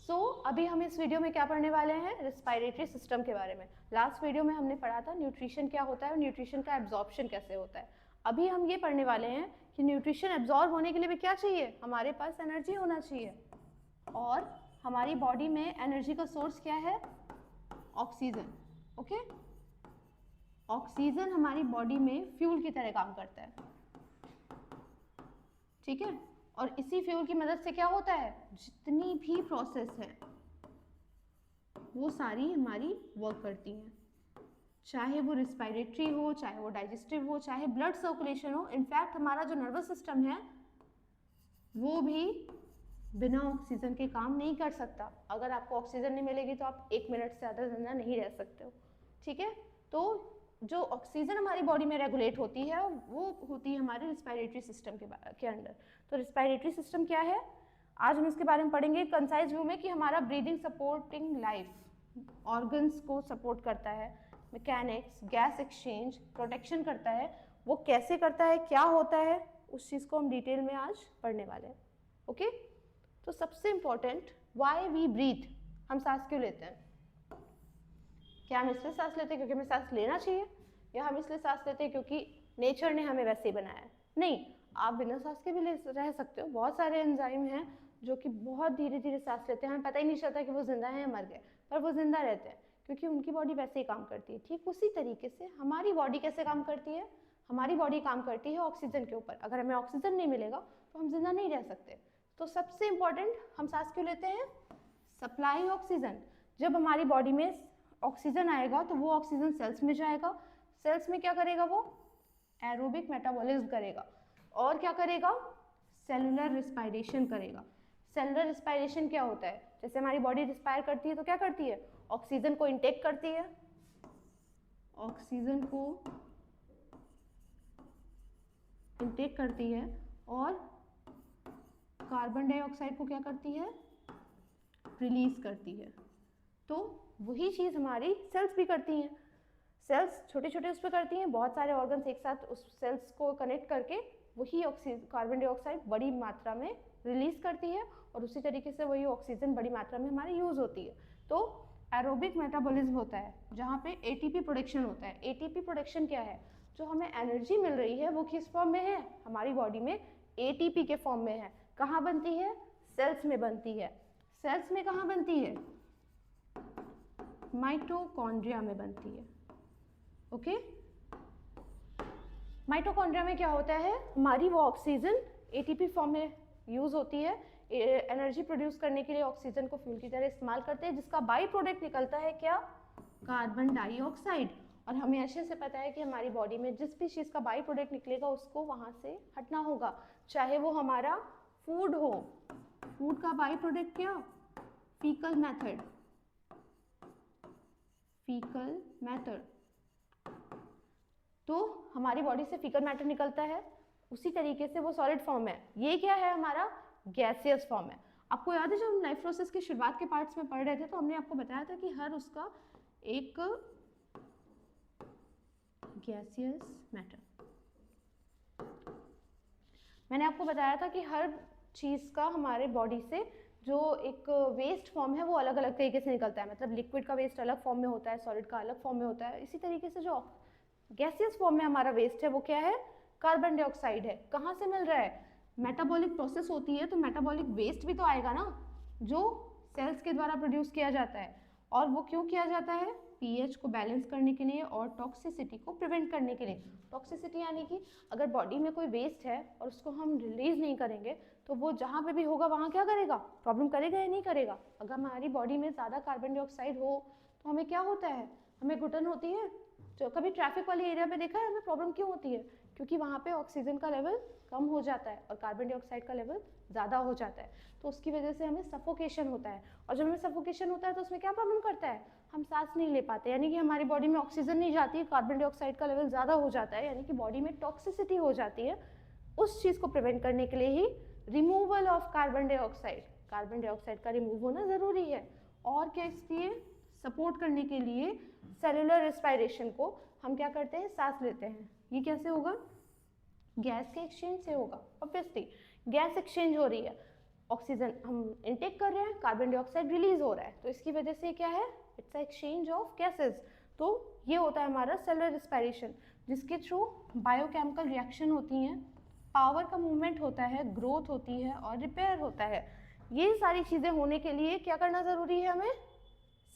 अभी हम इस वीडियो में क्या पढ़ने वाले हैं, रिस्पायरेटरी सिस्टम के बारे में। लास्ट वीडियो में हमने पढ़ा था न्यूट्रिशन क्या होता है और न्यूट्रिशन का एब्जॉर्प्शन कैसे होता है। अभी हम ये पढ़ने वाले हैं कि न्यूट्रिशन एब्जॉर्ब होने के लिए भी क्या चाहिए, हमारे पास एनर्जी होना चाहिए। और हमारी बॉडी में एनर्जी का सोर्स क्या है, ऑक्सीजन। ओके, ऑक्सीजन हमारी बॉडी में फ्यूल की तरह काम करता है, ठीक है। और इसी फ्यूल की मदद से क्या होता है, जितनी भी प्रोसेस है वो सारी हमारी वर्क करती हैं, चाहे वो रिस्पायरेटरी हो, चाहे वो डाइजेस्टिव हो, चाहे ब्लड सर्कुलेशन हो। इनफैक्ट हमारा जो नर्वस सिस्टम है वो भी बिना ऑक्सीजन के काम नहीं कर सकता। अगर आपको ऑक्सीजन नहीं मिलेगी तो आप 1 मिनट से ज़्यादा जिंदा नहीं रह सकते हो, ठीक है। तो जो ऑक्सीजन हमारी बॉडी में रेगुलेट होती है वो होती है हमारे रिस्पायरेटरी सिस्टम के अंडर। तो रिस्पायरेटरी सिस्टम क्या है, आज हम इसके बारे में पढ़ेंगे कंसाइज व्यू में, कि हमारा ब्रीदिंग सपोर्टिंग लाइफ ऑर्गन्स को सपोर्ट करता है, मैकेनिक्स, गैस एक्सचेंज, प्रोटेक्शन करता है। वो कैसे करता है, क्या होता है, उस चीज़ को हम डिटेल में आज पढ़ने वाले हैं। ओके, तो सबसे इंपॉर्टेंट, व्हाई वी ब्रीथ, हम सांस क्यों लेते हैं। क्या हम इसलिए सांस लेते हैं क्योंकि हमें सांस लेना चाहिए, या हम इसलिए सांस लेते हैं क्योंकि नेचर ने हमें वैसे ही बनाया है। नहीं, आप बिना सांस के भी रह सकते हो। बहुत सारे एंजाइम हैं जो कि बहुत धीरे धीरे सांस लेते हैं, हमें पता ही नहीं चलता कि वो जिंदा हैं या मर गए, पर वो जिंदा रहते हैं क्योंकि उनकी बॉडी वैसे ही काम करती है। ठीक उसी तरीके से हमारी बॉडी कैसे काम करती है, हमारी बॉडी काम करती है ऑक्सीजन के ऊपर। अगर हमें ऑक्सीजन नहीं मिलेगा तो हम जिंदा नहीं रह सकते। तो सबसे इंपॉर्टेंट, हम सांस क्यों लेते हैं, सप्लाई ऑक्सीजन। जब हमारी बॉडी में ऑक्सीजन आएगा तो वो ऑक्सीजन सेल्स में जाएगा, सेल्स में क्या करेगा, वो एरोबिक मेटाबॉलिज्म करेगा, और क्या करेगा, सेलुलर रिस्पायरेशन करेगा। सेलुलर रिस्पायरेशन क्या होता है, जैसे हमारी बॉडी रिस्पायर करती है तो क्या करती है, ऑक्सीजन को इनटेक करती है, ऑक्सीजन को इनटेक करती है, और कार्बन डाइऑक्साइड को क्या करती है, रिलीज करती है। तो वही चीज़ हमारी सेल्स भी करती हैं। सेल्स छोटे छोटे उस पर करती हैं, बहुत सारे ऑर्गन्स एक साथ उस सेल्स को कनेक्ट करके वही कार्बन डाइऑक्साइड बड़ी मात्रा में रिलीज करती है, और उसी तरीके से वही ऑक्सीजन बड़ी मात्रा में हमारी यूज़ होती है। तो एरोबिक मेटाबॉलिज्म होता है जहाँ पे एटीपी प्रोडक्शन होता है। एटीपी प्रोडक्शन क्या है, जो हमें एनर्जी मिल रही है वो किस फॉर्म में है, हमारी बॉडी में एटीपी के फॉर्म में है। कहाँ बनती है, सेल्स में बनती है। सेल्स में कहाँ बनती है, माइटोकॉन्ड्रिया में बनती है। ओके, माइटोकॉन्ड्रिया में क्या होता है, हमारी वो ऑक्सीजन एटीपी फॉर्म में यूज होती है, एनर्जी प्रोड्यूस करने के लिए ऑक्सीजन को फ्यूल की तरह इस्तेमाल करते हैं, जिसका बाई प्रोडक्ट निकलता है क्या, कार्बन डाइऑक्साइड। और हमें अच्छे से पता है कि हमारी बॉडी में जिस भी चीज़ का बाई प्रोडक्ट निकलेगा उसको वहाँ से हटना होगा, चाहे वो हमारा फूड हो। फूड का बाई प्रोडक्ट क्या, फीकल मैथड, फीकल मैटर। तो हमारी बॉडी से फीकल मैटर निकलता है, उसी तरीके से वो सॉलिड फॉर्म है। ये क्या है, हमारा गैसियस फॉर्म है। आपको याद है जब हम लाइफ प्रोसेस के शुरुआत के पार्ट्स में पढ़ रहे थे तो हमने आपको बताया था कि हर उसका एक गैसियस मैटर, मैंने आपको बताया था कि हर चीज़ का हमारे बॉडी से जो एक वेस्ट फॉर्म है वो अलग अलग तरीके से निकलता है। मतलब लिक्विड का वेस्ट अलग फॉर्म में होता है, सॉलिड का अलग फॉर्म में होता है। इसी तरीके से जो गैसियस फॉर्म में हमारा वेस्ट है वो क्या है, कार्बन डाइऑक्साइड है। कहाँ से मिल रहा है, मेटाबॉलिक प्रोसेस होती है तो मेटाबॉलिक वेस्ट भी तो आएगा ना, जो सेल्स के द्वारा प्रोड्यूस किया जाता है। और वो क्यों किया जाता है, पीएच को बैलेंस करने के लिए और टॉक्सिसिटी को प्रिवेंट करने के लिए। टॉक्सिसिटी यानी कि अगर बॉडी में कोई वेस्ट है और उसको हम रिलीज नहीं करेंगे तो वो जहाँ पे भी होगा वहाँ क्या करेगा, प्रॉब्लम करेगा या नहीं करेगा। अगर हमारी बॉडी में ज़्यादा कार्बन डाइऑक्साइड हो तो हमें क्या होता है, हमें घुटन होती है। जो कभी ट्रैफिक वाले एरिया में देखा है, हमें प्रॉब्लम क्यों होती है, क्योंकि वहाँ पे ऑक्सीजन का लेवल कम हो जाता है और कार्बन डाइऑक्साइड का लेवल ज़्यादा हो जाता है, तो उसकी वजह से हमें सफोकेशन होता है। और जब हमें सफोकेशन होता है तो उसमें क्या प्रॉब्लम करता है, हम सांस नहीं ले पाते, यानी कि हमारी बॉडी में ऑक्सीजन नहीं जाती, कार्बन डाइऑक्साइड का लेवल ज़्यादा हो जाता है, यानी कि बॉडी में टॉक्सिसिटी हो जाती है। उस चीज़ को प्रिवेंट करने के लिए ही रिमूवल ऑफ कार्बन डाइऑक्साइड का रिमूव होना ज़रूरी है। और क्या, इसलिए सपोर्ट करने के लिए सेलुलर रिस्पायरेशन को हम क्या करते हैं, सांस लेते हैं। ये कैसे होगा, गैस के एक्सचेंज से होगा। ऑब्वियसली गैस एक्सचेंज हो रही है, ऑक्सीजन हम इनटेक कर रहे हैं, कार्बन डाइऑक्साइड रिलीज हो रहा है, तो इसकी वजह से क्या है, it's a exchange of gases. तो ये होता है हमारा सेलुलर रेस्पिरेशन, जिसके थ्रू बायोकेमिकल रिएक्शन होती हैं, पावर का मूवमेंट होता है, ग्रोथ होती है और रिपेयर होता है। ये सारी चीज़ें होने के लिए क्या करना ज़रूरी है, हमें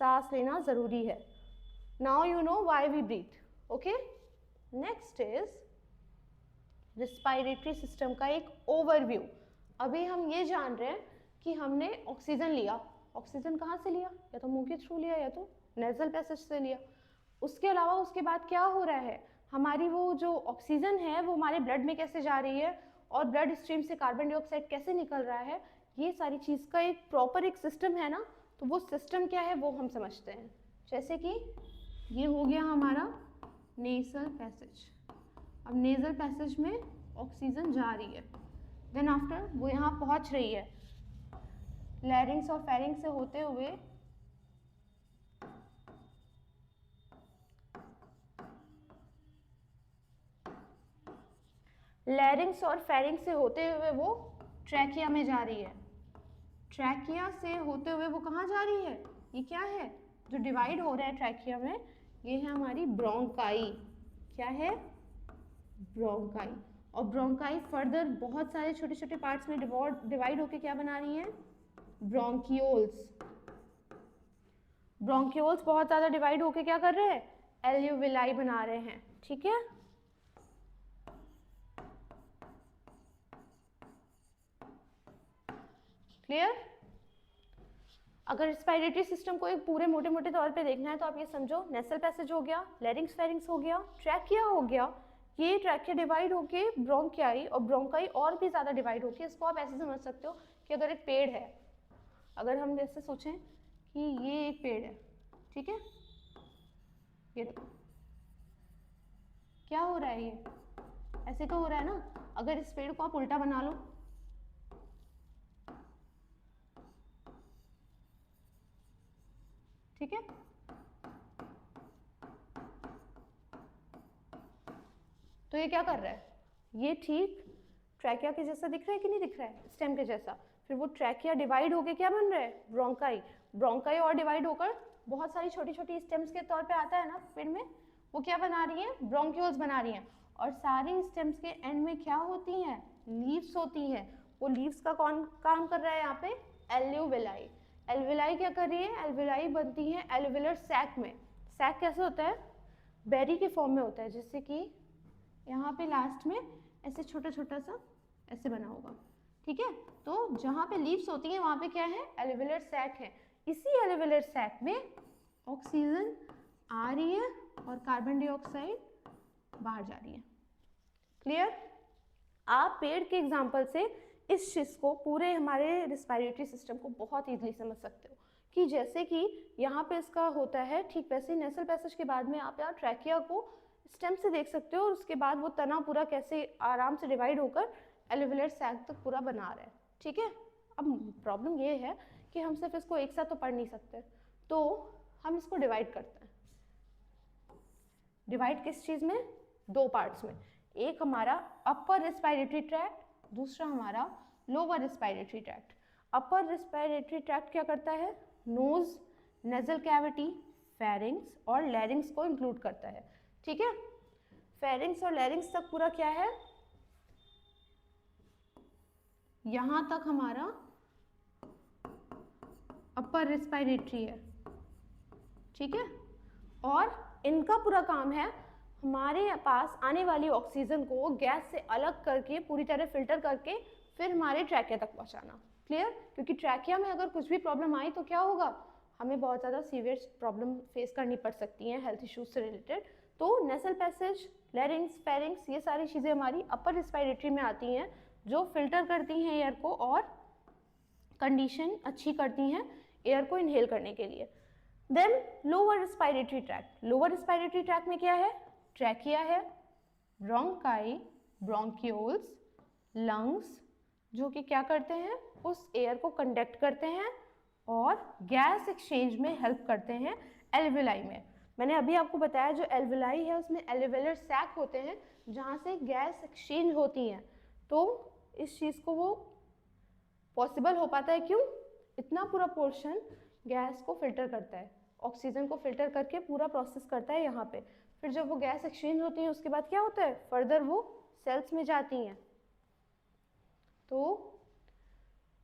सांस लेना ज़रूरी है। Now you know why we breathe. Okay, next is respiratory system का एक ओवरव्यू। अभी हम ये जान रहे हैं कि हमने ऑक्सीजन लिया, ऑक्सीजन कहाँ से लिया, या तो मुंह के थ्रू लिया या तो नेजल पैसेज से लिया। उसके अलावा उसके बाद क्या हो रहा है, हमारी वो जो ऑक्सीजन है वो हमारे ब्लड में कैसे जा रही है और ब्लड स्ट्रीम से कार्बन डाइऑक्साइड कैसे निकल रहा है, ये सारी चीज़ का एक प्रॉपर एक सिस्टम है ना। तो वो सिस्टम क्या है वो हम समझते हैं। जैसे कि ये हो गया हमारा नेजल पैसेज। अब नेजल पैसेज में ऑक्सीजन जा रही है, देन आफ्टर वो यहाँ पहुँच रही है, लैरिंग्स और फेरिंग्स से होते हुए लैरिंग्स और फेरिंग्स से होते हुए वो ट्रैकिया में जा रही है। ट्रैकिया से होते हुए वो कहाँ जा रही है, ये क्या है जो डिवाइड हो रहा है ट्रैकिया में, ये है हमारी ब्रोंकाई। क्या है, ब्रोंकाई। और ब्रोंकाई फर्दर बहुत सारे छोटे छोटे पार्ट्स में डिवाइड होके क्या बना रही हैं, ब्रोंकियोल्स। ब्रोंकियोल्स बहुत ज़्यादा डिवाइड होके क्या कर रहे हैं, एल्यूविलाई बना रहे हैं। ठीक है, क्लियर। अगर रेस्पिरेटरी सिस्टम को एक पूरे मोटे मोटे तौर पे देखना है तो आप ये समझो, नेसल पैसेज हो गया, लैरिंग्स फेरिंग्स हो गया, ट्रैकिया हो गया, ये ट्रैकिया डिवाइड होके ब्रोंकियाई और ब्रोंकाई और भी ज़्यादा डिवाइड होके, इसको आप ऐसे समझ सकते हो कि अगर एक पेड़ है, अगर हम जैसे सोचें कि ये एक पेड़ है, ठीक है, ये देखो क्या हो रहा है, ये ऐसे तो हो रहा है ना। अगर इस पेड़ को आप उल्टा बना लो, ठीक है, तो ये क्या कर रहा है, ये ठीक ट्रैकिया के जैसा दिख रहा है कि नहीं दिख रहा है, स्टेम के जैसा। फिर वो ट्रैकिया डिवाइड होके क्या बन रहा है, ब्रोंकाई। ब्रोंकाई और डिवाइड होकर बहुत सारी छोटी छोटी स्टेम्स के तौर पे आता है ना पेड़ में, वो क्या बना रही है, ब्रोंक्यूल्स बना रही हैं। और सारी स्टेम्स के एंड में क्या होती हैं, लीव्स होती हैं। वो लीव्स का कौन काम कर रहा है यहाँ पे, एल्यूविलाई। एल्विलाई क्या कर रही है, एल्विलाई बनती है एल्विलर सैक में। सैक कैसे होता है, बेरी के फॉर्म में होता है, जैसे कि यहाँ पे लास्ट में ऐसे छोटा छोटा सा ऐसे बना होगा, ठीक है। तो जहाँ पे लीव्स होती हैं वहाँ पे क्या है, एल्विलर सैक है। इसी एल्विलर सैक में ऑक्सीजन आ रही है और कार्बन डाइऑक्साइड बाहर जा रही है। क्लियर। आप पेड़ के एग्जाम्पल से इस चीज़ को, पूरे हमारे रिस्पायरेटरी सिस्टम को बहुत ईजिली समझ सकते हो कि जैसे कि यहाँ पे इसका होता है, ठीक वैसे नेसल पैसेज के बाद में आप यहाँ ट्रैकिया को स्टेम से देख सकते हो, और उसके बाद वो तना पूरा कैसे आराम से डिवाइड होकर एल्विलर सैक तक पूरा बना रहा है। ठीक है, अब प्रॉब्लम ये है कि हम सिर्फ इसको एक साथ तो पढ़ नहीं सकते, तो हम इसको डिवाइड करते हैं। डिवाइड किस चीज़ में, दो पार्ट्स में। एक हमारा अपर रेस्पिरेटरी ट्रैक्ट, दूसरा हमारा lower respiratory tract. Upper respiratory tract क्या करता है, नोज, नेजल कैविटी, फेरिंग्स और लैरिंग्स को इंक्लूड करता है। ठीक है, फेरिंग्स और लैरिंग्स तक पूरा क्या है, यहां तक हमारा अपर रेस्पिरेटरी है। ठीक है, और इनका पूरा काम है हमारे पास आने वाली ऑक्सीजन को गैस से अलग करके पूरी तरह फिल्टर करके फिर हमारे ट्रैकिया तक पहुंचाना। क्लियर, क्योंकि ट्रैकिया में अगर कुछ भी प्रॉब्लम आई तो क्या होगा, हमें बहुत ज़्यादा सीवियर प्रॉब्लम फेस करनी पड़ सकती हैं हेल्थ इश्यूज से रिलेटेड। तो नेसल पैसेज, लैरिंग्स, फेरिंग्स, ये सारी चीज़ें हमारी अपर रेस्पिरेटरी में आती हैं, जो फिल्टर करती हैं एयर को और कंडीशन अच्छी करती हैं एयर को इनहेल करने के लिए। Then lower respiratory tract. Lower respiratory tract में क्या है, ट्रैकिया है, ब्रोंकाई, ब्रोंक्यूल्स, लंग्स, जो कि क्या करते हैं, उस एयर को कंडक्ट करते हैं और गैस एक्सचेंज में हेल्प करते हैं एल्विलाई में। मैंने अभी आपको बताया जो एल्विलाई है उसमें एल्विलर सैक होते हैं जहाँ से गैस एक्सचेंज होती हैं, तो इस चीज़ को वो पॉसिबल हो पाता है क्यों? इतना पूरा पोर्शन गैस को फिल्टर करता है, ऑक्सीजन को फिल्टर करके पूरा प्रोसेस करता है यहाँ पे। फिर जब वो गैस एक्सचेंज होती है उसके बाद क्या होता है, फर्दर वो सेल्स में जाती हैं। तो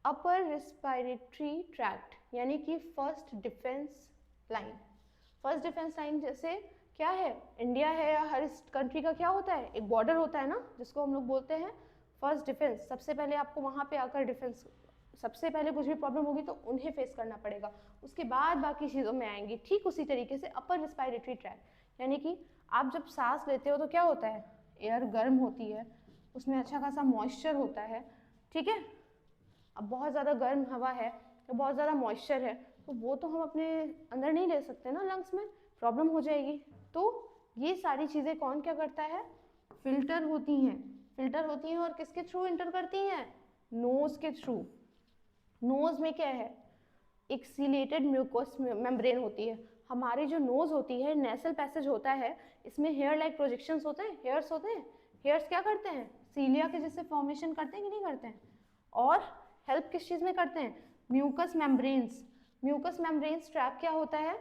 अपर रिस्पायरेटरी ट्रैक्ट यानी कि first defence line. First defence line जैसे क्या है, इंडिया है या हर कंट्री का क्या होता है, एक बॉर्डर होता है ना, जिसको हम लोग बोलते हैं फर्स्ट डिफेंस। सबसे पहले आपको वहाँ पे आकर डिफेंस, सबसे पहले कुछ भी प्रॉब्लम होगी तो उन्हें फेस करना पड़ेगा, उसके बाद बाकी चीज़ों में आएंगी। ठीक उसी तरीके से अपर रिस्पायरेटरी ट्रैक्ट यानी कि आप जब सांस लेते हो तो क्या होता है, एयर गर्म होती है, उसमें अच्छा खासा मॉइस्चर होता है, ठीक है। अब बहुत ज़्यादा गर्म हवा है तो बहुत ज़्यादा मॉइस्चर है, तो वो तो हम अपने अंदर नहीं ले सकते ना, लंग्स में प्रॉब्लम हो जाएगी। तो ये सारी चीज़ें कौन क्या करता है, फिल्टर होती हैं। फिल्टर होती हैं और किसके थ्रू इंटर करती हैं, नोज के थ्रू। नोज में क्या है, एक सीलेटेड म्यूकोस मेम्ब्रेन होती है। हमारी जो नोज होती है, नेसल पैसेज होता है, इसमें हेयर लाइक प्रोजेक्शंस होते हैं, हेयर्स होते हैं। हेयर्स क्या करते हैं, सीलिया के जैसे फॉर्मेशन करते हैं कि नहीं करते हैं, और हेल्प किस चीज़ में करते हैं, mucus membranes. Mucus membranes trap क्या होता है,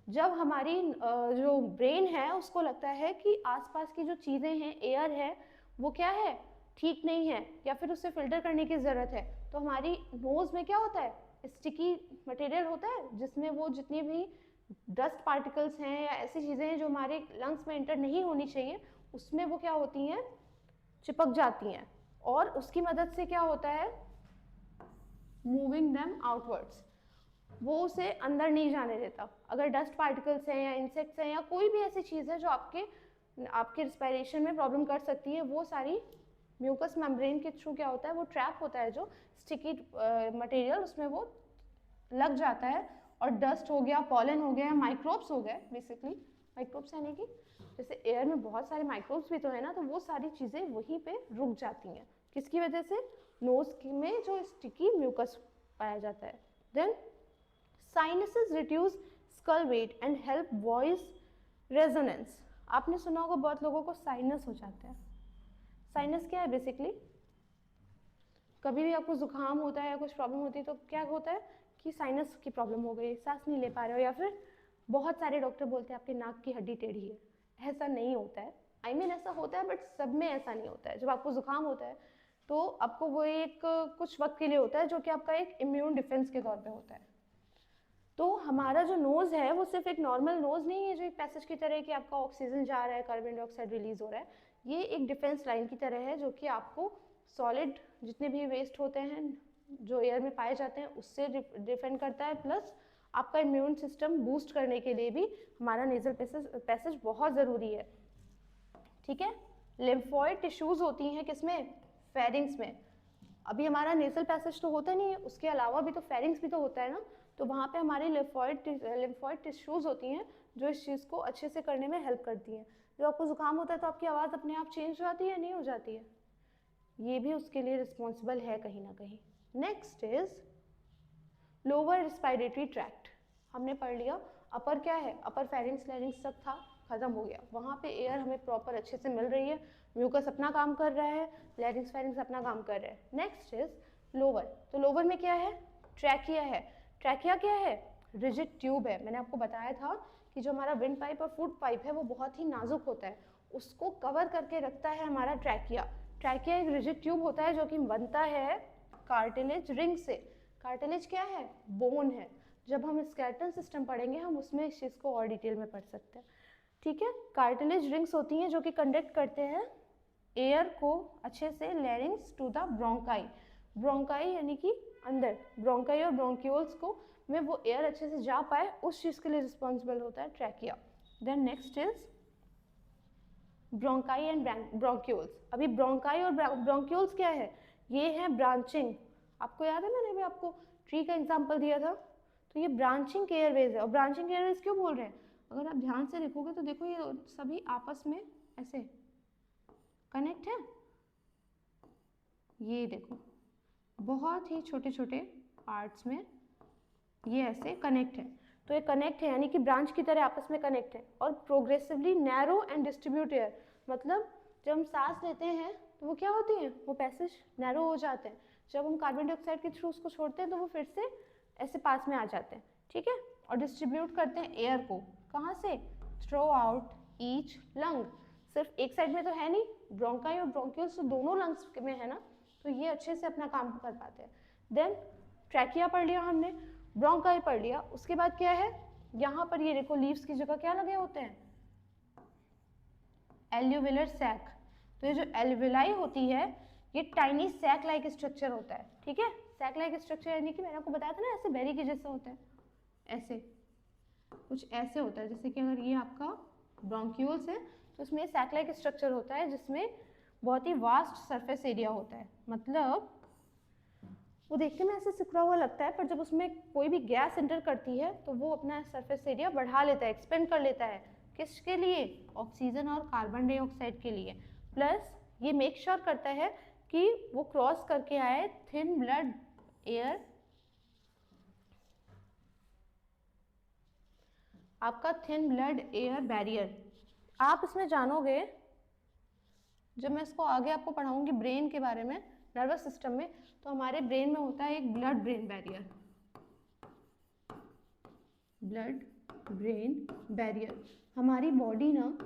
जब हमारी जो ब्रेन है उसको लगता है कि आसपास की जो चीज़ें हैं, एयर है, वो क्या है, ठीक नहीं है, या फिर उसे फिल्टर करने की ज़रूरत है, तो हमारी नोज़ में क्या होता है, स्टिकी मटेरियल होता है, जिसमें वो जितनी भी डस्ट पार्टिकल्स हैं या ऐसी चीज़ें हैं जो हमारे लंग्स में एंटर नहीं होनी चाहिए, उसमें वो क्या होती हैं, चिपक जाती हैं। और उसकी मदद से क्या होता है, मूविंग देम आउटवर्ड्स, वो उसे अंदर नहीं जाने देता। अगर डस्ट पार्टिकल्स हैं या इंसेक्ट्स हैं या कोई भी ऐसी चीज़ है जो आपके रिस्पायरेशन में प्रॉब्लम कर सकती है, वो सारी म्यूकस मेम्ब्रेन के थ्रू क्या होता है, वो ट्रैप होता है, जो स्टिकी मटेरियल उसमें वो लग जाता है। और डस्ट हो गया, पॉलन हो गया, माइक्रोब्स हो गए, बेसिकली माइक्रोब्स यानी कि जैसे एयर में बहुत सारे माइक्रोब्स भी तो है ना, तो वो सारी चीज़ें वहीं पे रुक जाती हैं। किसकी वजह से, नोज में जो स्टिकी म्यूकस पाया जाता है। Then sinuses reduce skull weight and help voice resonance. आपने सुना होगा बहुत लोगों को साइनस हो जाता है। साइनस क्या है, बेसिकली कभी भी आपको जुकाम होता है या कुछ प्रॉब्लम होती है तो क्या होता है कि साइनस की प्रॉब्लम हो गई, सांस नहीं ले पा रहे हो, या फिर बहुत सारे डॉक्टर बोलते हैं आपके नाक की हड्डी टेढ़ी है। ऐसा नहीं होता है, I mean, ऐसा होता है बट सब में ऐसा नहीं होता है। जब आपको जुकाम होता है तो आपको वो एक कुछ वक्त के लिए होता है, जो कि आपका एक इम्यून डिफेंस के तौर पे होता है। तो हमारा जो नोज़ है वो सिर्फ एक नॉर्मल नोज़ नहीं है जो एक पैसेज की तरह है कि आपका ऑक्सीजन जा रहा है, कार्बन डाइऑक्साइड रिलीज हो रहा है। ये एक डिफेंस लाइन की तरह है जो कि आपको सॉलिड जितने भी वेस्ट होते हैं जो एयर में पाए जाते हैं उससे डिफेंड करता है, प्लस आपका इम्यून सिस्टम बूस्ट करने के लिए भी हमारा नेजल पैसेज बहुत ज़रूरी है, ठीक है। लिम्फॉइड टिश्यूज़ होती हैं किसमें, फेरिंग्स में। अभी हमारा नेजल पैसेज तो होता नहीं है, उसके अलावा भी तो फेरिंग्स भी तो होता है ना, तो वहाँ पे हमारी लिम्फॉइड टिश्यूज़ होती हैं जो इस चीज़ को अच्छे से करने में हेल्प करती हैं। जब आपको जुकाम होता है तो आपकी आवाज़ अपने आप चेंज हो जाती है या नहीं हो जाती है, ये भी उसके लिए रिस्पॉन्सिबल है कहीं ना कहीं। Next is lower respiratory tract. हमने पढ़ लिया अपर क्या है, अपर फेरिंग्स लैरिंग्स सब था, खत्म हो गया, वहाँ पे एयर हमें प्रॉपर अच्छे से मिल रही है, म्यूकस अपना काम कर रहा है, लैरिंग्स फेरिंग्स अपना काम कर रहे हैं। नेक्स्ट इज लोअर, तो लोअर में क्या है, ट्रैकिया है। ट्रैकिया क्या है, रिजिड ट्यूब है। मैंने आपको बताया था कि जो हमारा विंड पाइप और फूड पाइप है वो बहुत ही नाजुक होता है, उसको कवर करके रखता है हमारा ट्रैकिया। ट्रैकिया एक रिजिड ट्यूब होता है जो कि बनता है कार्टिलेज रिंग से। कार्टिलेज क्या है, बोन है। जब हम स्केलेटल सिस्टम पढ़ेंगे हम उसमें इस चीज़ को और डिटेल में पढ़ सकते हैं, ठीक है। कार्टिलेज रिंग्स होती हैं जो कि कंडक्ट करते हैं एयर को अच्छे से larynx to the bronchi. Bronchi यानी कि अंदर, ब्रोंकाई और ब्रोंक्यूल्स को में वो एयर अच्छे से जा पाए, उस चीज़ के लिए रिस्पॉन्सिबल होता है trachea. Then next is bronchi and bronchioles. अभी ब्रोंकाई और ब्रोंक्यूल्स क्या है, ये है ब्रांचिंग। आपको याद है मैंने भी आपको ट्री का एग्जांपल दिया था, तो ये ब्रांचिंग एयरवेज है। और ब्रांचिंग एयरवेज क्यों बोल रहे हैं, अगर आप ध्यान से देखोगे तो देखो ये सभी आपस में ऐसे कनेक्ट है, ये देखो बहुत ही छोटे छोटे पार्ट्स में ये ऐसे कनेक्ट है। तो ये कनेक्ट है यानी कि ब्रांच की तरह आपस में कनेक्ट है। और progressively narrow and distribute air, मतलब जब हम सांस लेते हैं तो वो क्या होती हैं, वो पैसेज नैरो हो जाते हैं। जब हम कार्बन डाइऑक्साइड के थ्रू उसको छोड़ते हैं तो वो फिर से ऐसे पास में आ जाते हैं, ठीक है, और डिस्ट्रीब्यूट करते हैं एयर को, कहाँ से, थ्रू आउट ईच लंग। सिर्फ एक साइड में तो है नहीं, ब्रोंकाई और ब्रोंक्यूल्स तो दोनों लंग्स में है ना, तो ये अच्छे से अपना काम कर पाते हैं। देन ट्रैकिया पढ़ लिया हमने, ब्रोंकाई पढ़ लिया, उसके बाद क्या है, यहाँ पर ये देखो लीव्स की जगह क्या लगे होते हैं, एल्यूविलर सैक। तो ये जो एल्यूविलाई होती है ये टाइनी सैक लाइक स्ट्रक्चर होता है, ठीक है, सैक लाइक स्ट्रक्चर यानी कि मैंने आपको बताया था ना ऐसे बेरी के जैसे होते हैं, ऐसे कुछ ऐसे होता है, जैसे कि अगर ये आपका ब्रोंक्यूल्स है तो इसमें सैक लाइक स्ट्रक्चर होता है जिसमें बहुत ही वास्ट सरफेस एरिया होता है, मतलब वो देखने में ऐसे सिकुड़ा हुआ लगता है पर जब उसमें कोई भी गैस एंटर करती है तो वो अपना सरफेस एरिया बढ़ा लेता है, एक्सपेंड कर लेता है, किसके लिए, ऑक्सीजन और कार्बन डाइऑक्साइड के लिए। प्लस ये मेक श्योर करता है कि वो क्रॉस करके आए थिन ब्लड एयर, आपका थिन ब्लड एयर बैरियर। आप इसमें जानोगे जब मैं इसको आगे आपको पढ़ाऊंगी ब्रेन के बारे में, नर्वस सिस्टम में, तो हमारे ब्रेन में होता है एक blood brain barrier, blood brain barrier. हमारी बॉडी ना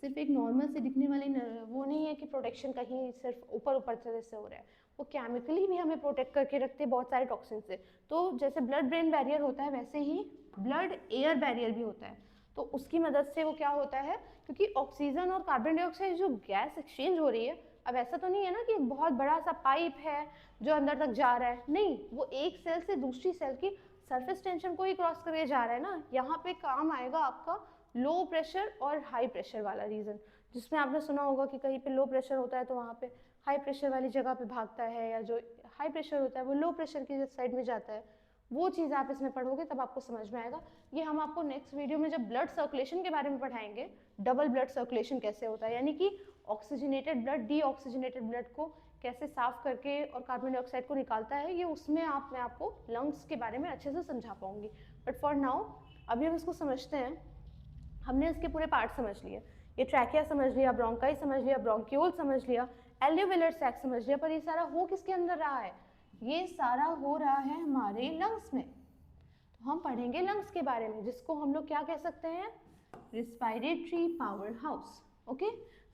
सिर्फ एक नॉर्मल से दिखने वाली वो नहीं है कि प्रोटेक्शन कहीं सिर्फ ऊपर ऊपर तरह से हो रहा है, वो केमिकली भी हमें प्रोटेक्ट करके रखते हैं बहुत सारे टॉक्सिन से। तो जैसे ब्लड ब्रेन बैरियर होता है वैसे ही ब्लड एयर बैरियर भी होता है, तो उसकी मदद से वो क्या होता है, क्योंकि ऑक्सीजन और कार्बन डाइऑक्साइड जो गैस एक्सचेंज हो रही है, अब ऐसा तो नहीं है ना कि एक बहुत बड़ा सा पाइप है जो अंदर तक जा रहा है, नहीं, वो एक सेल से दूसरी सेल की सरफेस टेंशन को ही क्रॉस करके जा रहा है ना। यहाँ पे काम आएगा आपका लो प्रेशर और हाई प्रेशर वाला रीजन, जिसमें आपने सुना होगा कि कहीं पे लो प्रेशर होता है तो वहाँ पे हाई प्रेशर वाली जगह पे भागता है, या जो हाई प्रेशर होता है वो लो प्रेशर की साइड में जाता है। वो चीज़ आप इसमें पढ़ोगे तब आपको समझ में आएगा। ये हम आपको नेक्स्ट वीडियो में जब ब्लड सर्कुलेशन के बारे में पढ़ाएंगे, डबल ब्लड सर्कुलेशन कैसे होता है, यानी कि ऑक्सीजनेटेड ब्लड डीऑक्सीजनेटेड ब्लड को कैसे साफ करके और कार्बन डाइऑक्साइड को निकालता है, ये उसमें मैं आपको लंग्स के बारे में अच्छे से समझा पाऊंगी। बट फॉर नाउ अभी हम इसको समझते हैं। हमने इसके पूरे पार्ट समझ लिए, ये ट्रैकिया समझ लिया, ब्रोंकाई समझ लिया, ब्रोंक्यूल समझ लिया, एल्यूविलर सैक समझ लिया, पर ये सारा हो किसके अंदर रहा है, ये सारा हो रहा है हमारे लंग्स में। तो हम पढ़ेंगे लंग्स के बारे में, जिसको हम लोग क्या कह सकते हैं, रिस्पायरेटरी पावर हाउस। ओके,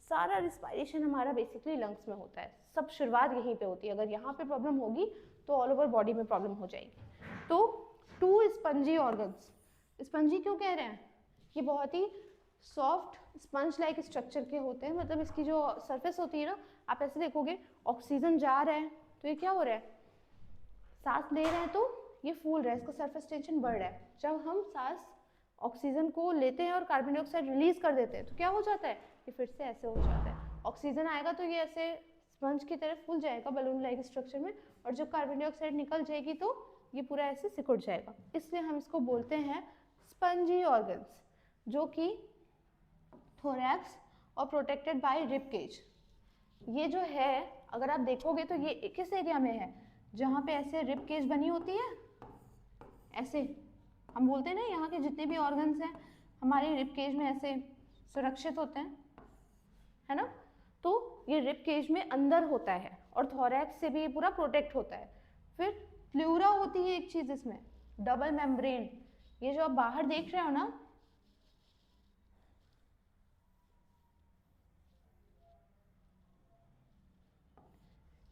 सारा रिस्पायरेशन हमारा बेसिकली लंग्स में होता है, सब शुरुआत यहीं पे होती है। अगर यहाँ पे प्रॉब्लम होगी तो ऑल ओवर बॉडी में प्रॉब्लम हो जाएगी। तो 2 स्पंजी ऑर्गन्स, स्पंजी क्यों कह रहे हैं, ये बहुत ही सॉफ्ट स्पंज लाइक स्ट्रक्चर के होते हैं, मतलब इसकी जो सरफेस होती है ना, आप ऐसे देखोगे ऑक्सीजन जा रहा है तो ये क्या हो रहा है, सांस ले रहे हैं तो ये फूल रहा है, इसका सरफेस टेंशन बढ़ रहा है। जब हम सांस ऑक्सीजन को लेते हैं और कार्बन डाइऑक्साइड रिलीज कर देते हैं तो क्या हो जाता है, ये फिर से ऐसे हो जाता है, ऑक्सीजन आएगा तो ये ऐसे स्पंज की तरह फूल जाएगा बलून लाइक स्ट्रक्चर में, और जब कार्बन डाइऑक्साइड निकल जाएगी तो ये पूरा ऐसे सिकुड़ जाएगा। इसलिए हम इसको बोलते हैं स्पंजी ऑर्गन्स, जो कि थोरैक्स और प्रोटेक्टेड बाय रिब केज। ये जो है अगर आप देखोगे तो ये किस एरिया में है, जहाँ पे ऐसे रिब केज बनी होती है, ऐसे हम बोलते हैं ना यहाँ के जितने भी ऑर्गन्स हैं हमारे रिब केज में ऐसे सुरक्षित होते हैं, है ना, तो ये रिब केज में अंदर होता है और थोरैक्स से भी ये पूरा प्रोटेक्ट होता है। फिर प्लूरा होती है एक चीज इसमें, डबल मेम्ब्रेन, ये जो आप बाहर देख रहे हो ना,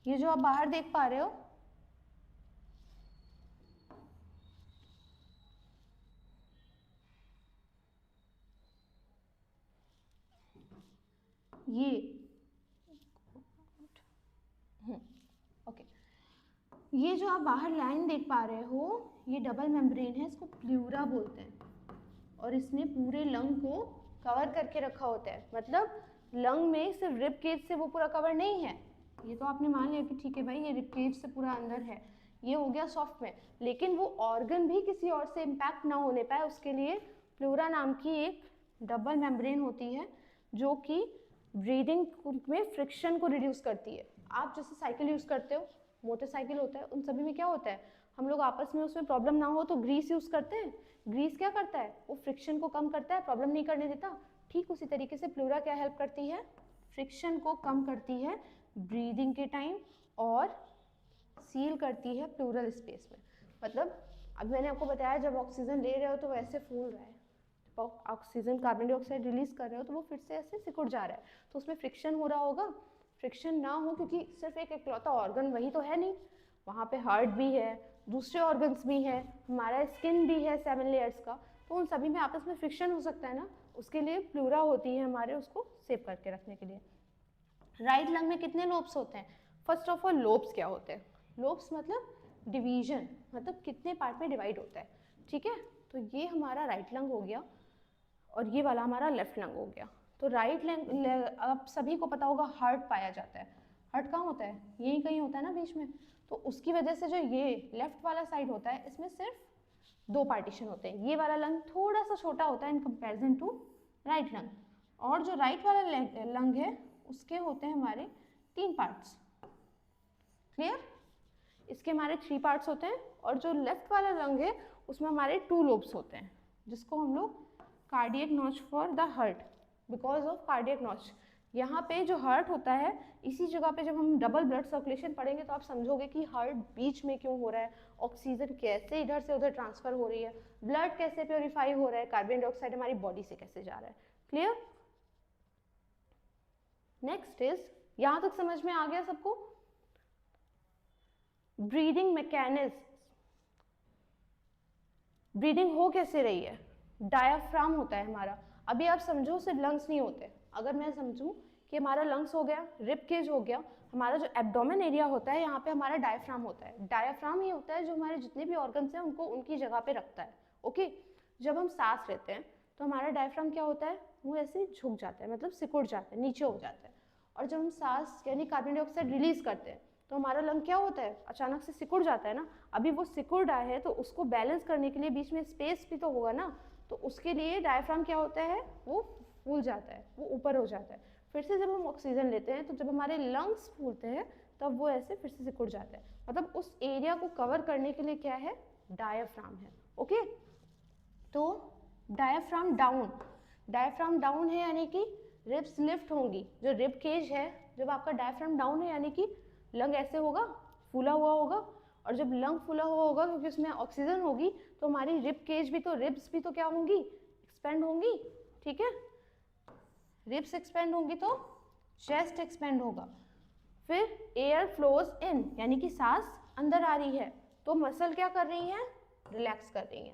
ये जो आप बाहर देख पा रहे हो, ये ओके, ये जो आप बाहर लाइन देख पा रहे हो ये डबल मेम्ब्रेन है, इसको प्लूरा बोलते हैं, और इसने पूरे लंग को कवर करके रखा होता है। मतलब लंग में सिर्फ रिब केज से वो पूरा कवर नहीं है, ये तो आपने मान लिया कि ठीक है भाई ये रिब केज से पूरा अंदर है, ये हो गया सॉफ्ट में, लेकिन वो ऑर्गन भी किसी और से इम्पैक्ट ना होने पाए उसके लिए प्लूरा नाम की एक डबल मेम्ब्रेन होती है, जो कि ब्रीदिंग में फ्रिक्शन को रिड्यूस करती है। आप जैसे साइकिल यूज़ करते हो, मोटरसाइकिल होता है, उन सभी में क्या होता है, हम लोग आपस में उसमें प्रॉब्लम ना हो तो ग्रीस यूज़ करते हैं, ग्रीस क्या करता है, वो फ्रिक्शन को कम करता है, प्रॉब्लम नहीं करने देता। ठीक उसी तरीके से प्लूरा क्या हेल्प करती है, फ्रिक्शन को कम करती है ब्रीदिंग के टाइम और सील करती है प्लूरल स्पेस में। मतलब अब मैंने आपको बताया जब ऑक्सीजन ले रहे हो तो वो ऐसे फूल रहा है, ऑक्सीजन कार्बन डाइऑक्साइड रिलीज कर रहे हो तो वो फिर से ऐसे सिकुड़ जा रहा है, तो उसमें फ्रिक्शन हो रहा होगा। फ्रिक्शन ना हो क्योंकि सिर्फ एक इकलौता ऑर्गन वही तो है नहीं, वहाँ पे हार्ट भी है, दूसरे ऑर्गन्स भी हैं, हमारा स्किन भी है 7 लेयर्स का, तो उन सभी में आपस में फ्रिक्शन हो सकता है ना, उसके लिए प्लूरा होती है हमारे उसको सेव करके रखने के लिए। राइट लंग में कितने लोब्स होते हैं? फर्स्ट ऑफ ऑल लोब्स क्या होते हैं? लोब्स मतलब डिवीजन, मतलब कितने पार्ट में डिवाइड होता है, ठीक है। तो ये हमारा राइट लंग हो गया और ये वाला हमारा लेफ्ट लंग हो गया। तो राइट लंग, अब सभी को पता होगा हार्ट पाया जाता है, हार्ट कहाँ होता है? यहीं कहीं होता है ना बीच में, तो उसकी वजह से जो ये लेफ्ट वाला साइड होता है इसमें सिर्फ 2 पार्टीशन होते हैं, ये वाला लंग थोड़ा सा छोटा होता है in comparison to right lung, और जो राइट वाला लंग है उसके होते हैं हमारे 3 पार्ट्स, क्लियर। इसके हमारे 3 पार्ट्स होते हैं, और जो लेफ्ट वाला लंग है उसमें हमारे 2 लोब्स होते हैं, जिसको हम लोग cardiac notch for the heart, because of cardiac notch. यहाँ पे जो हार्ट होता है इसी जगह पे जब हम डबल ब्लड सर्कुलेशन पढ़ेंगे तो आप समझोगे कि हार्ट बीच में क्यों हो रहा है, ऑक्सीजन कैसे इधर से उधर ट्रांसफर हो रही है, ब्लड कैसे प्योरीफाई हो रहा है, कार्बन डाइऑक्साइड हमारी बॉडी से कैसे जा रहा है, क्लियर। नेक्स्ट इज, यहाँ तक समझ में आ गया सबको? ब्रीदिंग मैकेनिज्म, ब्रीदिंग हो कैसे रही है? डायाफ्राम होता है हमारा। अभी आप समझो सिर्फ लंग्स नहीं होते, अगर मैं समझूं कि हमारा लंग्स हो गया, रिब केज हो गया, हमारा जो एब्डोमेन एरिया होता है यहाँ पे हमारा डायाफ्राम होता है। डायाफ्राम ही होता है जो हमारे जितने भी ऑर्गन्स हैं उनको उनकी जगह पे रखता है, ओके। जब हम सांस लेते हैं तो हमारा डायफ्राम क्या होता है? वो ऐसे झुक जाता है, मतलब सिकुड़ जाता है, नीचे हो जाता है। और जब हम सांस यानी कार्बन डाइऑक्साइड रिलीज करते हैं तो हमारा लंग क्या होता है? अचानक से सिकुड़ जाता है ना। अभी वो सिकुड़ रहा है तो उसको बैलेंस करने के लिए बीच में स्पेस भी तो होगा ना, तो उसके लिए डायफ्राम क्या होता है? वो फूल जाता है, वो ऊपर हो जाता है। फिर से जब हम ऑक्सीजन लेते हैं तो जब हमारे लंग्स फूलते हैं तब वो ऐसे फिर से सिकुड़ जाता है, मतलब उस एरिया को कवर करने के लिए क्या है? डायफ्राम है, ओके। तो डायफ्राम डाउन, डायफ्राम डाउन है यानी कि रिब्स लिफ्ट होंगी। जो रिब केज है, जब आपका डायफ्राम डाउन है यानी कि लंग ऐसे होगा, फूला हुआ होगा, और जब लंग फूला हुआ होगा क्योंकि उसमें ऑक्सीजन होगी तो हमारी रिब केज भी तो, रिब्स भी तो क्या होंगी? एक्सपेंड होंगी, ठीक है। रिब्स एक्सपेंड होंगी तो चेस्ट एक्सपेंड होगा। फिर एयर फ्लोज इन यानी कि सांस अंदर आ रही है तो मसल क्या कर रही है? रिलैक्स कर रही है।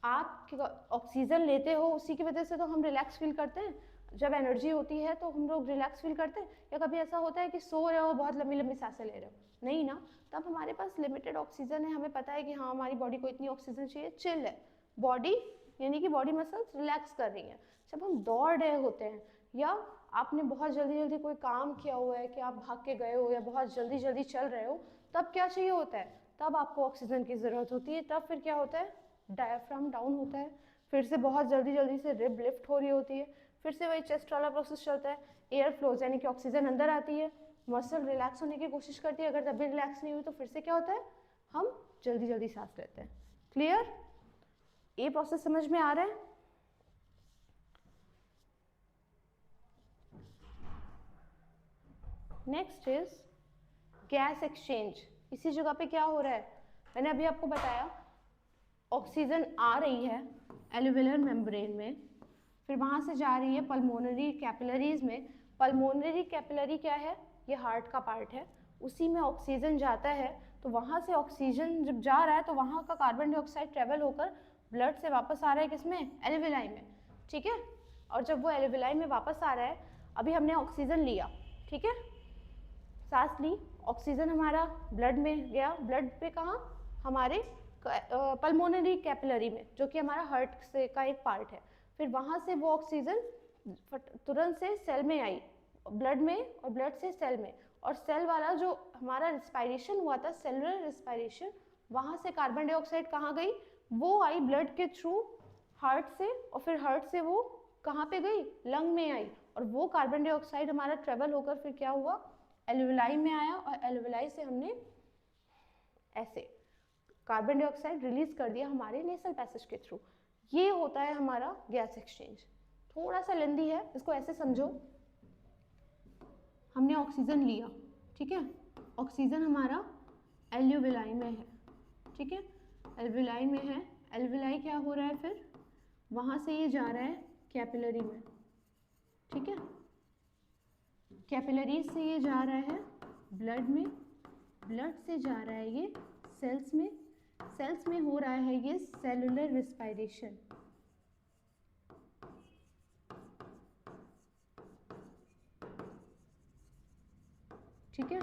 आप ऑक्सीजन लेते हो उसी की वजह से तो हम रिलैक्स फील करते हैं, जब एनर्जी होती है तो हम लोग रिलैक्स फील करते हैं। या कभी ऐसा होता है कि सो रहे हो, बहुत लंबी लंबी सांसें ले रहे हो? नहीं ना, तब हमारे पास लिमिटेड ऑक्सीजन है, हमें पता है कि हाँ हमारी बॉडी को इतनी ऑक्सीजन चाहिए, चिल है बॉडी, यानी कि बॉडी मसल्स रिलैक्स कर रही हैं। जब हम दौड़ रहे होते हैं या आपने बहुत जल्दी जल्दी कोई काम किया हुआ है कि आप भाग के गए हो या बहुत जल्दी जल्दी चल रहे हो, तब क्या चाहिए होता है? तब आपको ऑक्सीजन की ज़रूरत होती है। तब फिर क्या होता है? डायफ्राम डाउन होता है, फिर से बहुत जल्दी जल्दी से रिब लिफ्ट हो रही होती है, फिर से वही चेस्ट वाला प्रोसेस चलता है, एयर फ्लोज यानी कि ऑक्सीजन अंदर आती है, मसल रिलैक्स होने की कोशिश करती है, अगर तब भी रिलैक्स नहीं हुई तो फिर से क्या होता है? हम जल्दी जल्दी सांस लेते हैं, क्लियर। ये प्रोसेस समझ में आ रहा है? Next is gas exchange. इसी जगह पे क्या हो रहा है? मैंने अभी आपको बताया ऑक्सीजन आ रही है एल्वियोलर मेम्ब्रेन में, फिर वहाँ से जा रही है पल्मोनरी कैपिलरीज में। पल्मोनरी कैपिलरी क्या है? ये हार्ट का पार्ट है, उसी में ऑक्सीजन जाता है, तो वहाँ से ऑक्सीजन जब जा रहा है तो वहाँ का कार्बन डाइऑक्साइड ट्रेवल होकर ब्लड से वापस आ रहा है किसमें? एल्वियोलाई में, ठीक है। और जब वो एल्वियोलाई में वापस आ रहा है, अभी हमने ऑक्सीजन लिया, ठीक है, सांस ली, ऑक्सीजन हमारा ब्लड में गया, ब्लड पे कहाँ? हमारे पल्मोनरी कैपिलरी में, जो कि हमारा हार्ट से का एक पार्ट है। फिर वहाँ से वो ऑक्सीजन तुरंत से सेल में आई, ब्लड में, और ब्लड से सेल में, और सेल वाला जो हमारा रिस्पायरेशन हुआ था, सेलुलर रिस्पायरेशन, वहाँ से कार्बन डाइऑक्साइड कहाँ गई? वो आई ब्लड के थ्रू हार्ट से, और फिर हार्ट से वो कहाँ पे गई? लंग में आई, और वो कार्बन डाइऑक्साइड हमारा ट्रेवल होकर फिर क्या हुआ? एल्वियोलाई में आया, और एल्वियोलाई से हमने ऐसे कार्बन डाइऑक्साइड रिलीज कर दिया हमारे नेसल पैसेज के थ्रू। ये होता है हमारा गैस एक्सचेंज। थोड़ा सा लेंदी है, इसको ऐसे समझो, हमने ऑक्सीजन लिया, ठीक है, ऑक्सीजन हमारा एल्यूविलाई में है, ठीक है, एल्यूविलाई में है। एल्यूविलाई क्या हो रहा है फिर, वहाँ से ये जा रहा है कैपिलरी में, ठीक है, कैपिलरी से ये जा रहा है ब्लड में, ब्लड से जा रहा है ये सेल्स में, सेल्स में हो रहा है ये सेलुलर रेस्पिरेशन, ठीक है।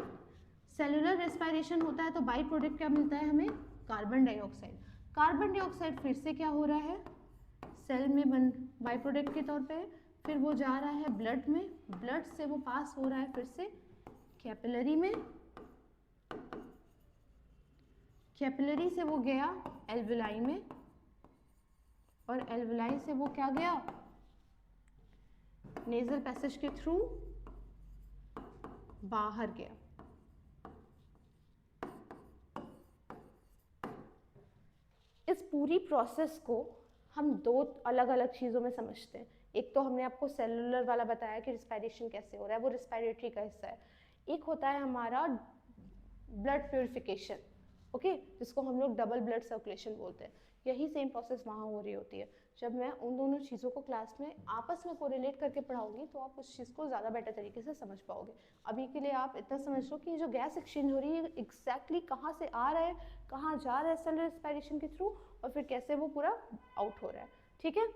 सेलुलर रेस्पिरेशन होता है तो बाई प्रोडक्ट क्या मिलता है हमें, कार्बन डाइऑक्साइड। कार्बन डाइऑक्साइड फिर से क्या हो रहा है, सेल में बन बाई प्रोडक्ट के तौर पे, फिर वो जा रहा है ब्लड में, ब्लड से वो पास हो रहा है फिर से कैपिलरी में, कैपिलरी से वो गया एल्वुलाई में, और एल्वुलाई से वो क्या गया, नेजल पैसेज के थ्रू बाहर गया। इस पूरी प्रोसेस को हम दो अलग अलग चीज़ों में समझते हैं। एक तो हमने आपको सेलुलर वाला बताया कि रिस्पायरेशन कैसे हो रहा है, वो रिस्पायरेटरी का हिस्सा है। एक होता है हमारा ब्लड प्योरिफिकेशन, ओके, जिसको हम लोग डबल ब्लड सर्कुलेशन बोलते हैं। यही सेम प्रोसेस वहाँ हो रही होती है। जब मैं उन दोनों चीज़ों को क्लास में आपस में कोरिलेट करके पढ़ाऊंगी तो आप उस चीज़ को ज़्यादा बेटर तरीके से समझ पाओगे। अभी के लिए आप इतना समझ लो कि जो गैस एक्सचेंज हो रही है एग्जैक्टली कहाँ से आ रहा है, कहाँ जा रहा है सेलुलर रेस्पिरेशन के थ्रू, और फिर कैसे वो पूरा आउट हो रहा है, ठीक है।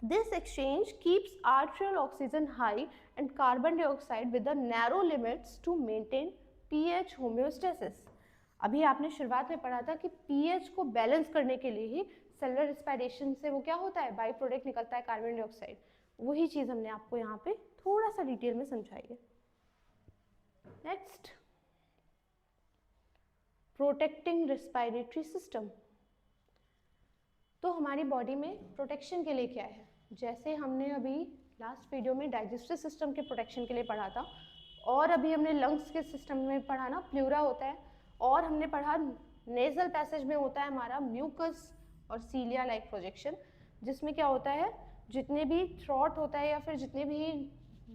This exchange keeps arterial oxygen high and carbon dioxide with the narrow limits to maintain pH homeostasis. अभी आपने शुरुआत में पढ़ा था कि pH को बैलेंस करने के लिए ही सेलुलर रेस्पिरेशन से वो क्या होता है, बाई प्रोडक्ट निकलता है कार्बन डाइऑक्साइड। वही चीज़ हमने आपको यहाँ पे थोड़ा सा डिटेल में समझाई है। Next, protecting respiratory system. तो हमारी बॉडी में प्रोटेक्शन के लिए क्या है, जैसे हमने अभी लास्ट वीडियो में डाइजेस्टिव सिस्टम के प्रोटेक्शन के लिए पढ़ा था, और अभी हमने लंग्स के सिस्टम में पढ़ा ना, प्लूरा होता है, और हमने पढ़ा नेजल पैसेज में होता है हमारा म्यूकस और सीलिया लाइक प्रोजेक्शन, जिसमें क्या होता है, जितने भी थ्रॉट होता है या फिर जितने भी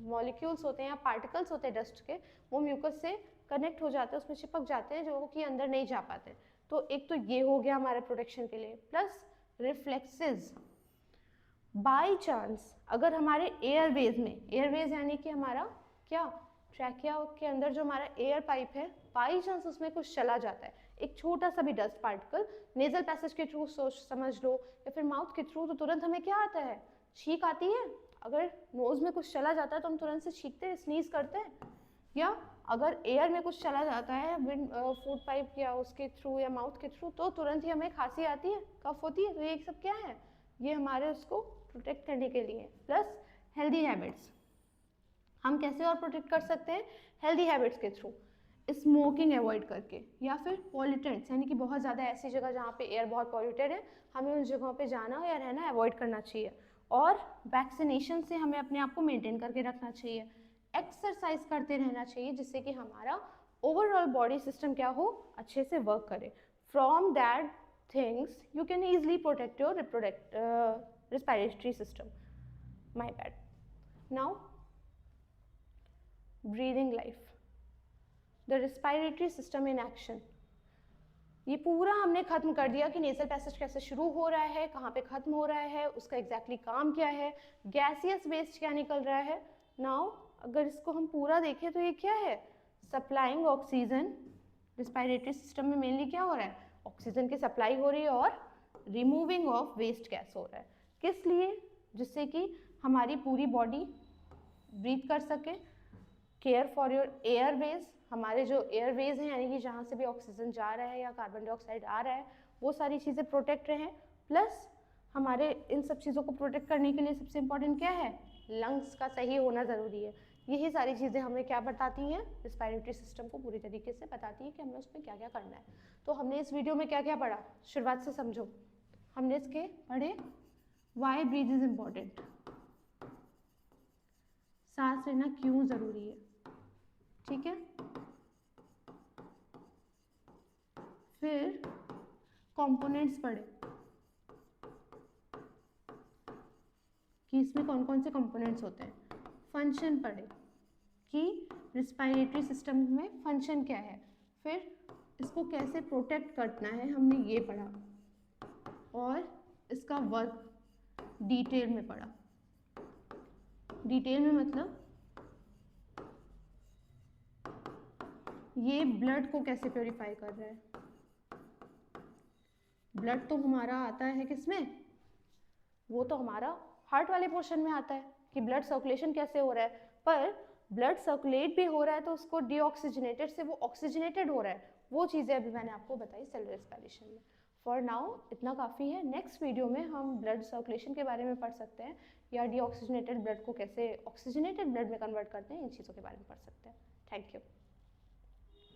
मॉलिक्यूल्स होते हैं या पार्टिकल्स होते हैं डस्ट के, वो म्यूकस से कनेक्ट हो जाते हैं, उसमें चिपक जाते हैं, जो कि अंदर नहीं जा पाते। तो एक तो ये हो गया हमारे प्रोटेक्शन के लिए। प्लस रिफ्लेक्सेस, बाई चांस अगर हमारे एयरवेज में, एयरवेज यानी कि हमारा क्या, ट्रैकिया के अंदर जो हमारा एयर पाइप है, बाई चांस उसमें कुछ चला जाता है, एक छोटा सा भी डस्ट पार्टिकल नेजल पैसेज के थ्रू सोच समझ लो, या फिर माउथ के थ्रू, तो तुरंत हमें क्या आता है, छींक आती है। अगर नोज में कुछ चला जाता है तो हम तुरंत से छींकते हैं, स्नीज करते हैं। या अगर एयर में कुछ चला जाता है विंड फूड पाइप या उसके थ्रू या माउथ के थ्रू, तो तुरंत ही हमें खांसी आती है, कफ होती है। तो ये सब क्या है, ये हमारे उसको प्रोटेक्ट करने के लिए। प्लस हेल्दी हैबिट्स, हम कैसे और प्रोटेक्ट कर सकते हैं, हेल्दी हैबिट्स के थ्रू, स्मोकिंग अवॉइड करके, या फिर पॉल्यूटेंट्स यानी कि बहुत ज़्यादा ऐसी जगह जहाँ पे एयर बहुत पॉल्यूटेड है, हमें उन जगहों पे जाना या रहना अवॉइड करना चाहिए। और वैक्सीनेशन से हमें अपने आप को मेंटेन करके रखना चाहिए। एक्सरसाइज करते रहना चाहिए जिससे कि हमारा ओवरऑल बॉडी सिस्टम क्या हो, अच्छे से वर्क करे। From that things you can easily protect your respiratory system. My bad. Now, breathing life, the respiratory system in action. ये पूरा हमने खत्म कर दिया कि नेजल पैसेज कैसे शुरू हो रहा है, कहाँ पे खत्म हो रहा है, उसका एग्जैक्टली काम क्या है, गैसियस वेस्ट क्या निकल रहा है। नाउ अगर इसको हम पूरा देखें तो ये क्या है, सप्लाइंग ऑक्सीजन। रिस्पायरेटरी सिस्टम में मेनली क्या हो रहा है, ऑक्सीजन की सप्लाई हो रही है और रिमूविंग ऑफ वेस्ट गैस हो रहा है। किस लिए, जिससे कि हमारी पूरी बॉडी ब्रीथ कर सके। केयर फॉर योर एयरवेज, हमारे जो एयरवेज हैं यानी कि जहाँ से भी ऑक्सीजन जा रहा है या कार्बन डाइऑक्साइड आ रहा है, वो सारी चीज़ें प्रोटेक्ट रहें। प्लस हमारे इन सब चीज़ों को प्रोटेक्ट करने के लिए सबसे इम्पॉर्टेंट क्या है, लंग्स का सही होना ज़रूरी है। यही सारी चीज़ें हमें क्या बताती हैं, रिस्पायरेटरी सिस्टम को पूरी तरीके से बताती है कि हमें उसमें क्या क्या करना है। तो हमने इस वीडियो में क्या क्या पढ़ा, शुरुआत से समझो। हमने इसके पढ़े वाई ब्रीथ इज इम्पॉर्टेंट, सांस लेना क्यों ज़रूरी है, ठीक है। फिर कंपोनेंट्स पढ़े कि इसमें कौन कौन से कंपोनेंट्स होते हैं। फंक्शन पढ़े कि रिस्पायरेटरी सिस्टम में फंक्शन क्या है। फिर इसको कैसे प्रोटेक्ट करना है हमने ये पढ़ा, और इसका वर्क डिटेल में पढ़ा। डिटेल में मतलब ये ब्लड को कैसे प्योरीफाई कर रहा है। ब्लड तो हमारा आता है किसमें, वो तो हमारा हार्ट वाले पोर्शन में आता है कि ब्लड सर्कुलेशन कैसे हो रहा है, पर ब्लड सर्कुलेट भी हो रहा है तो उसको डीऑक्सीजनेटेड से वो ऑक्सीजनेटेड हो रहा है। वो चीज़ें अभी मैंने आपको बताई सेल रेस्पिरेशन में। फॉर नाउ इतना काफ़ी है। नेक्स्ट वीडियो में हम ब्लड सर्कुलेशन के बारे में पढ़ सकते हैं, या डीऑक्सीजनेटेड ब्लड को कैसे ऑक्सीजनेटेड ब्लड में कन्वर्ट करते हैं, इन चीज़ों के बारे में पढ़ सकते हैं। Thank you.